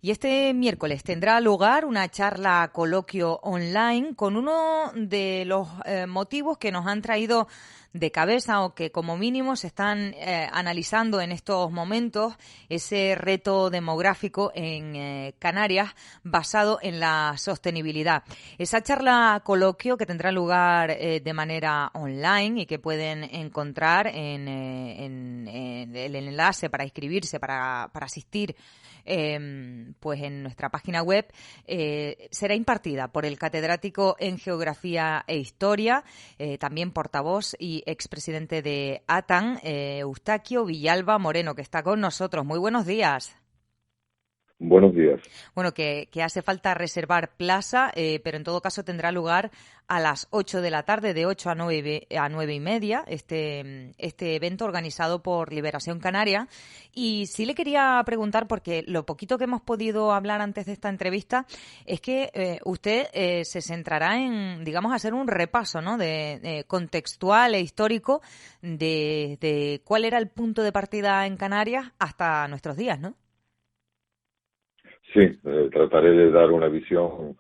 Y este miércoles tendrá lugar una charla coloquio online con uno de los motivos que nos han traído de cabeza o que como mínimo se están analizando en estos momentos, ese reto demográfico en Canarias basado en la sostenibilidad. Esa charla coloquio que tendrá lugar de manera online y que pueden encontrar en el enlace para inscribirse, para asistir, pues en nuestra página web, será impartida por el catedrático en Geografía e Historia, también portavoz y expresidente de ATAN, Eustaquio Villalba Moreno, que está con nosotros. Muy buenos días. Buenos días. Bueno, que hace falta reservar plaza, pero en todo caso tendrá lugar a las 8 de la tarde, de 8 a 9:30, este evento organizado por Liberación Canaria. Y sí le quería preguntar, porque lo poquito que hemos podido hablar antes de esta entrevista, es que usted se centrará en, digamos, hacer un repaso, ¿no?, de contextual e histórico de cuál era el punto de partida en Canarias hasta nuestros días, ¿no? Sí, trataré de dar una visión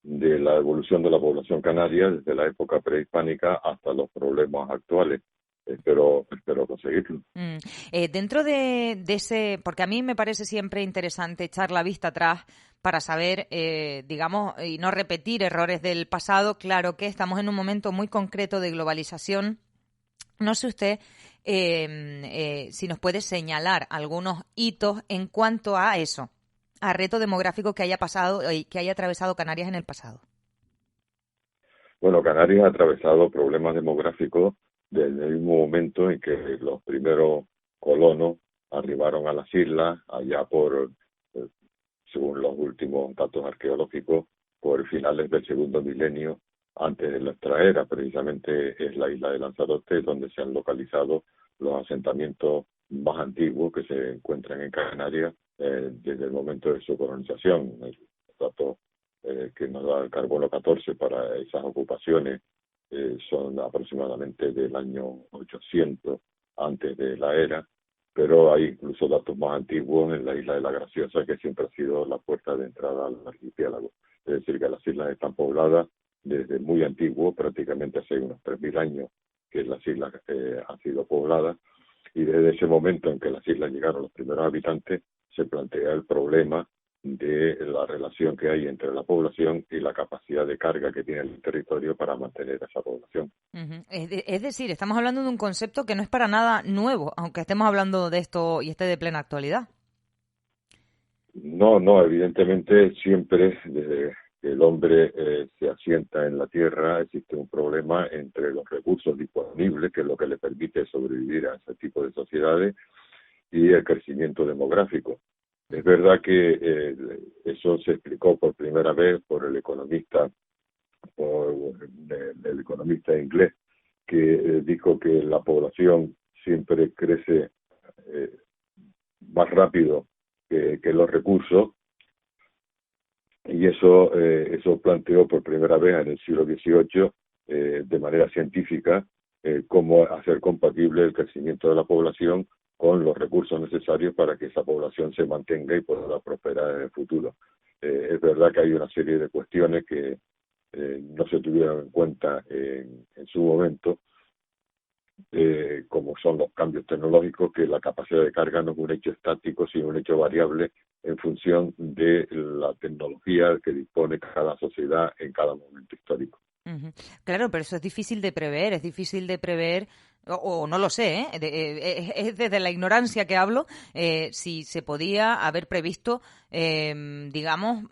de la evolución de la población canaria desde la época prehispánica hasta los problemas actuales. Espero conseguirlo. Dentro de ese, porque a mí me parece siempre interesante echar la vista atrás para saber, digamos, y no repetir errores del pasado. Claro que estamos en un momento muy concreto de globalización. No sé usted si nos puede señalar algunos hitos en cuanto a eso, a reto demográfico que haya pasado y que haya atravesado Canarias en el pasado. Bueno, Canarias ha atravesado problemas demográficos desde el mismo momento en que los primeros colonos arribaron a las islas, allá por, según los últimos datos arqueológicos, por finales del segundo milenio antes de nuestra era. Precisamente es la isla de Lanzarote donde se han localizado los asentamientos más antiguos que se encuentran en Canarias desde el momento de su colonización. El dato que nos da el carbono 14 para esas ocupaciones son aproximadamente del año 800 antes de la era, pero hay incluso datos más antiguos en la isla de la Graciosa, que siempre ha sido la puerta de entrada al archipiélago. Es decir, que las islas están pobladas desde muy antiguo, prácticamente hace unos 3.000 años que las islas han sido pobladas, y desde ese momento en que las islas llegaron los primeros habitantes, se plantea el problema de la relación que hay entre la población y la capacidad de carga que tiene el territorio para mantener esa población. Uh-huh. Es decir, estamos hablando de un concepto que no es para nada nuevo, aunque estemos hablando de esto y esté de plena actualidad. No, evidentemente siempre desde que el hombre se asienta en la tierra existe un problema entre los recursos disponibles, que es lo que le permite sobrevivir a ese tipo de sociedades, y el crecimiento demográfico. Es verdad que eso se explicó por primera vez por el economista inglés, que dijo que la población siempre crece más rápido que los recursos, y eso planteó por primera vez en el siglo XVIII de manera científica cómo hacer compatible el crecimiento de la población con los recursos necesarios para que esa población se mantenga y pueda prosperar en el futuro. Es verdad que hay una serie de cuestiones que no se tuvieron en cuenta en su momento, como son los cambios tecnológicos, que la capacidad de carga no es un hecho estático, sino un hecho variable en función de la tecnología que dispone cada sociedad en cada momento histórico. Uh-huh. Claro, pero eso es difícil de prever, o no lo sé, es desde la ignorancia que hablo, si se podía haber previsto, digamos,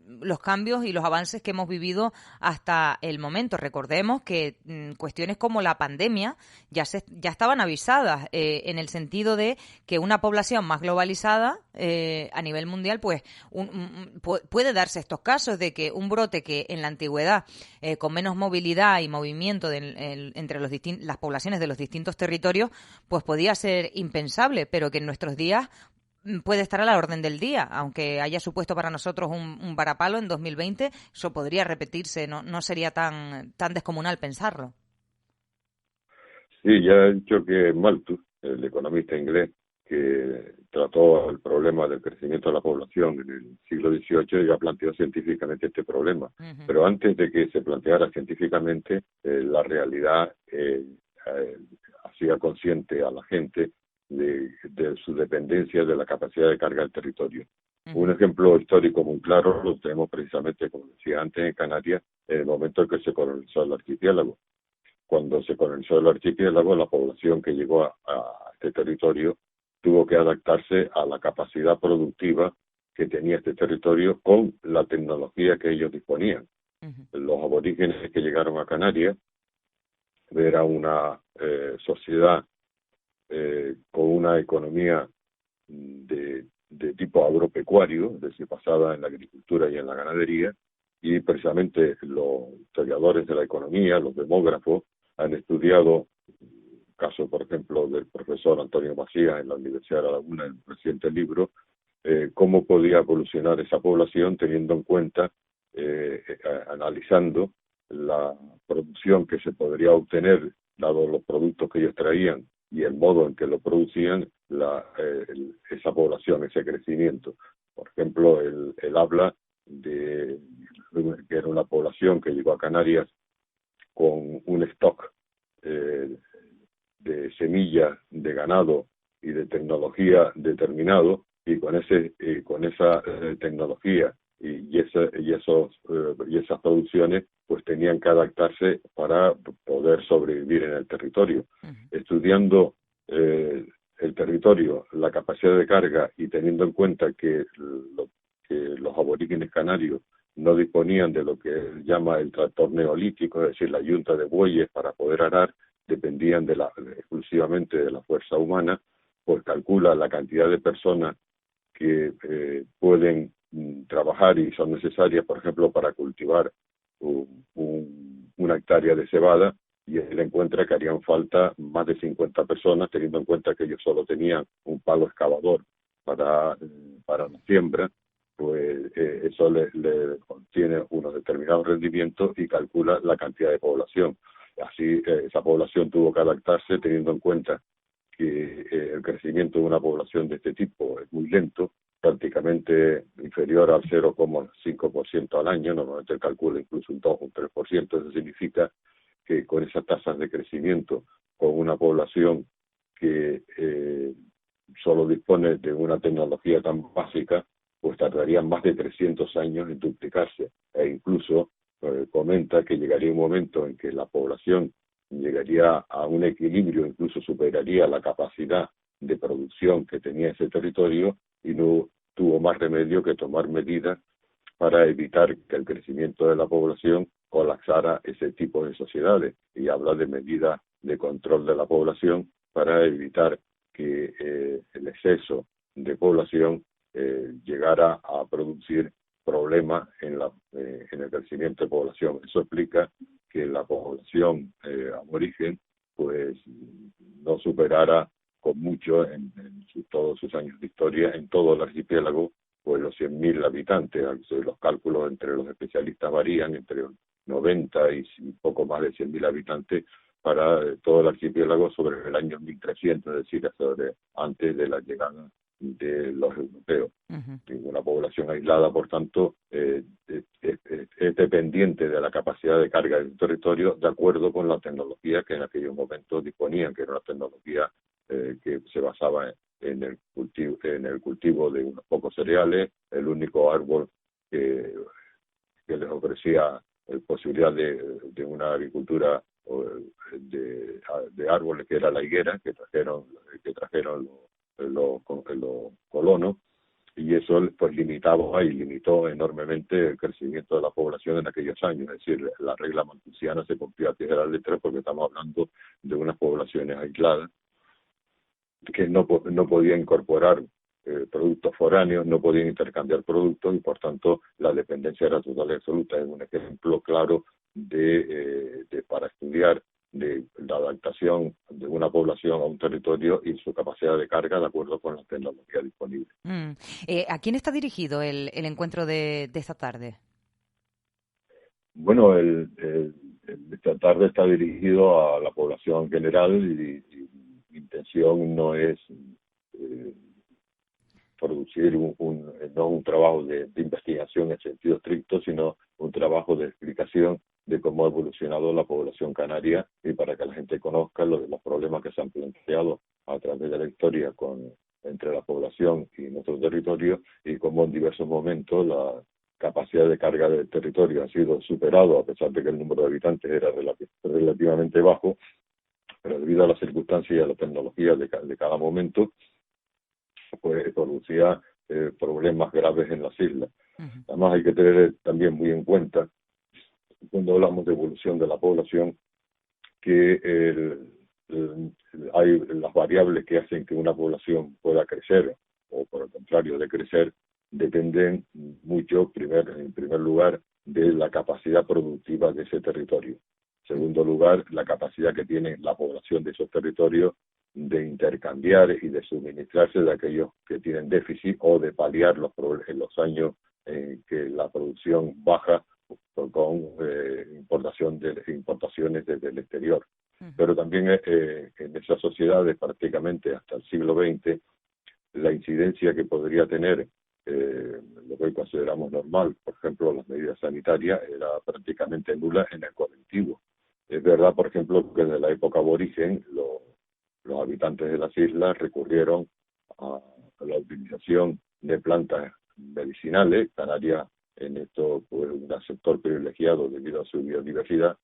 los cambios y los avances que hemos vivido hasta el momento. Recordemos que cuestiones como la pandemia ya estaban avisadas, en el sentido de que una población más globalizada a nivel mundial, pues puede darse estos casos de que un brote que en la antigüedad, con menos movilidad y movimiento entre las poblaciones de los distintos territorios, pues podía ser impensable, pero que en nuestros días puede estar a la orden del día, aunque haya supuesto para nosotros un varapalo en 2020, eso podría repetirse, no sería tan descomunal pensarlo. Sí, ya ha dicho que Malthus, el economista inglés, que trató el problema del crecimiento de la población en el siglo XVIII, ya planteó científicamente este problema. Ujú, Pero antes de que se planteara científicamente, la realidad hacía consciente a la gente de su dependencia de la capacidad de carga del territorio. Un ujú, ejemplo histórico muy claro lo tenemos precisamente, como decía antes, en Canarias, en el momento en que se colonizó el archipiélago. Cuando se colonizó el archipiélago, la población que llegó a este territorio tuvo que adaptarse a la capacidad productiva que tenía este territorio con la tecnología que ellos disponían. ujú, Los aborígenes que llegaron a Canarias era una sociedad con una economía de tipo agropecuario, es decir, basada en la agricultura y en la ganadería, y precisamente los historiadores de la economía, los demógrafos, han estudiado, caso por ejemplo del profesor Antonio Macías en la Universidad de La Laguna, en un reciente libro, cómo podía evolucionar esa población teniendo en cuenta, analizando la producción que se podría obtener, dado los productos que ellos traían y el modo en que lo producían, esa población, ese crecimiento. Por ejemplo, él habla de que era una población que llegó a Canarias con un stock eh, de semillas, de ganado y de tecnología determinado, y con esa tecnología y esas producciones pues tenían que adaptarse para poder sobrevivir en el territorio. ujú, Estudiando eh, el territorio, la capacidad de carga y teniendo en cuenta que los aborígenes canarios no disponían de lo que él llama el tractor neolítico, es decir, la yunta de bueyes para poder arar, dependían exclusivamente de la fuerza humana, pues calcula la cantidad de personas que pueden trabajar y son necesarias, por ejemplo, para cultivar una hectárea de cebada, y él encuentra que harían falta más de 50 personas, teniendo en cuenta que ellos solo tenían un palo excavador para la siembra, pues eso le contiene unos determinados rendimientos y calcula la cantidad de población. Así, esa población tuvo que adaptarse teniendo en cuenta que el crecimiento de una población de este tipo es muy lento, prácticamente inferior al 0,5% al año, normalmente el calcula incluso un 2 o un 3%. Eso significa que con esas tasas de crecimiento, con una población que solo dispone de una tecnología tan básica, pues tardarían más de 300 años en duplicarse. E incluso comenta que llegaría un momento en que la población llegaría a un equilibrio, incluso superaría la capacidad de producción que tenía ese territorio, y no tuvo más remedio que tomar medidas para evitar que el crecimiento de la población colapsara ese tipo de sociedades, y habla de medidas de control de la población para evitar que el exceso de población llegara a producir problemas en el crecimiento de población. Eso explica que la población aborigen pues no superara con mucho todos sus años de historia en todo el archipiélago pues los 100.000 habitantes. Los cálculos entre los especialistas varían entre 90 y poco más de 100.000 habitantes para todo el archipiélago sobre el año 1300, es decir, antes de la llegada de los europeos. ujú. Una población aislada, por tanto, es dependiente de la capacidad de carga del territorio de acuerdo con la tecnología que en aquellos momentos disponían, que era una tecnología que se basaba en el cultivo de unos pocos cereales. El único árbol que les ofrecía posibilidad de una agricultura de árboles, que era la higuera, que trajeron los colonos, y eso pues limitaba y limitó enormemente el crecimiento de la población en aquellos años. Es decir, la regla malthusiana se cumplió a pie de la letra, porque estamos hablando de unas poblaciones aisladas que no podían incorporar productos foráneos, no podían intercambiar productos, y por tanto la dependencia era total y absoluta. Es un ejemplo claro para estudiar de la adaptación de una población a un territorio y su capacidad de carga de acuerdo con la tecnología disponible. Mm. ¿A quién está dirigido el encuentro de esta tarde? Bueno, esta tarde está dirigido a la población en general, y mi intención no es producir no un trabajo de investigación en sentido estricto, sino un trabajo de explicación de cómo ha evolucionado la población canaria y para que la gente conozca los problemas que se han planteado a través de la historia entre la población y nuestro territorio, y cómo en diversos momentos la capacidad de carga del territorio ha sido superado, a pesar de que el número de habitantes era relativamente bajo, pero debido a las circunstancias y a la tecnología de cada momento, pues producía problemas graves en las islas. Uh-huh. Además hay que tener también muy en cuenta, cuando hablamos de evolución de la población, que hay las variables que hacen que una población pueda crecer, o por el contrario de crecer, dependen mucho, en primer lugar, de la capacidad productiva de ese territorio. En segundo lugar, la capacidad que tiene la población de esos territorios de intercambiar y de suministrarse de aquellos que tienen déficit, o de paliar en los años en que la producción baja con importaciones desde el exterior. Uh-huh. Pero también en esas sociedades, prácticamente hasta el siglo XX, la incidencia que podría tener lo que hoy consideramos normal, por ejemplo, las medidas sanitarias, era prácticamente nula en el colectivo. Es verdad, por ejemplo, que desde la época aborigen los habitantes de las islas recurrieron a la utilización de plantas medicinales. Canarias en esto fue un sector privilegiado debido a su biodiversidad,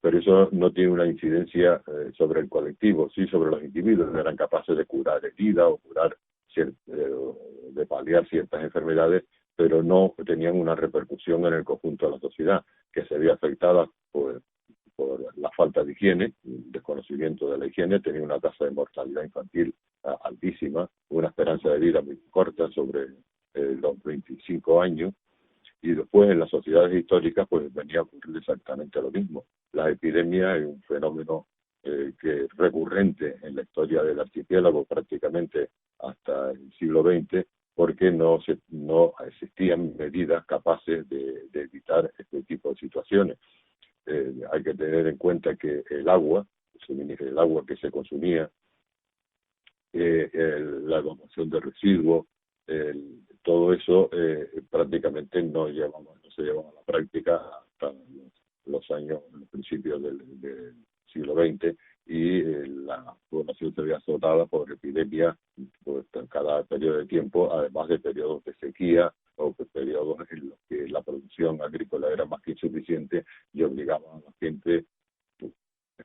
pero eso no tiene una incidencia sobre el colectivo, sí sobre los individuos. Eran capaces de curar heridas o de paliar ciertas enfermedades, pero no tenían una repercusión en el conjunto de la sociedad, que se veía afectada por la falta de higiene, desconocimiento de la higiene. Tenía una tasa de mortalidad infantil altísima, una esperanza de vida muy corta, sobre los 25 años, y después en las sociedades históricas pues venía a ocurrir exactamente lo mismo. La epidemia es un fenómeno que es recurrente en la historia del archipiélago prácticamente hasta el siglo XX, porque no existían medidas capaces de evitar este tipo de situaciones. Hay que tener en cuenta que el agua que se consumía, la evacuación de residuos, todo eso prácticamente no se llevaba a la práctica hasta los principios del siglo XX, y la población se veía azotada por epidemias pues, en cada periodo de tiempo, además de periodos de sequía o periodos en los que la producción agrícola era más que insuficiente y obligaba a la gente, pues,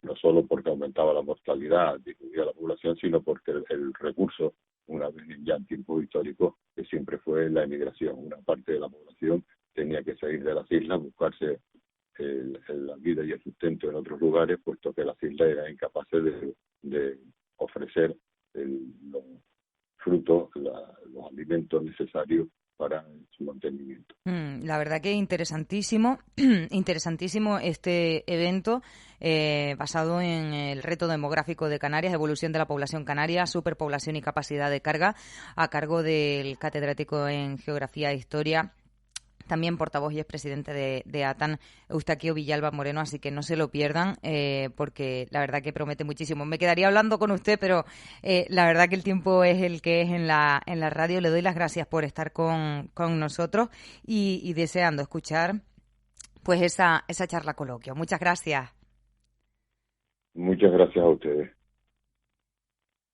no solo porque aumentaba la mortalidad, disminuía la población, sino porque el recurso, una vez ya en tiempos históricos, que siempre fue la emigración. Una parte de la población tenía que salir de las islas, buscarse la vida y el sustento en otros lugares, puesto que las islas eran incapaces de ofrecer los frutos, los alimentos necesarios para su mantenimiento. La verdad que interesantísimo este evento basado en el reto demográfico de Canarias, evolución de la población canaria, superpoblación y capacidad de carga, a cargo del catedrático en Geografía e Historia, también portavoz y expresidente de ATAN, Eustaquio Villalba Moreno, así que no se lo pierdan, porque la verdad que promete muchísimo. Me quedaría hablando con usted, pero la verdad que el tiempo es el que es en la radio. Le doy las gracias por estar con nosotros y deseando escuchar pues esa charla coloquio. Muchas gracias. Muchas gracias a ustedes.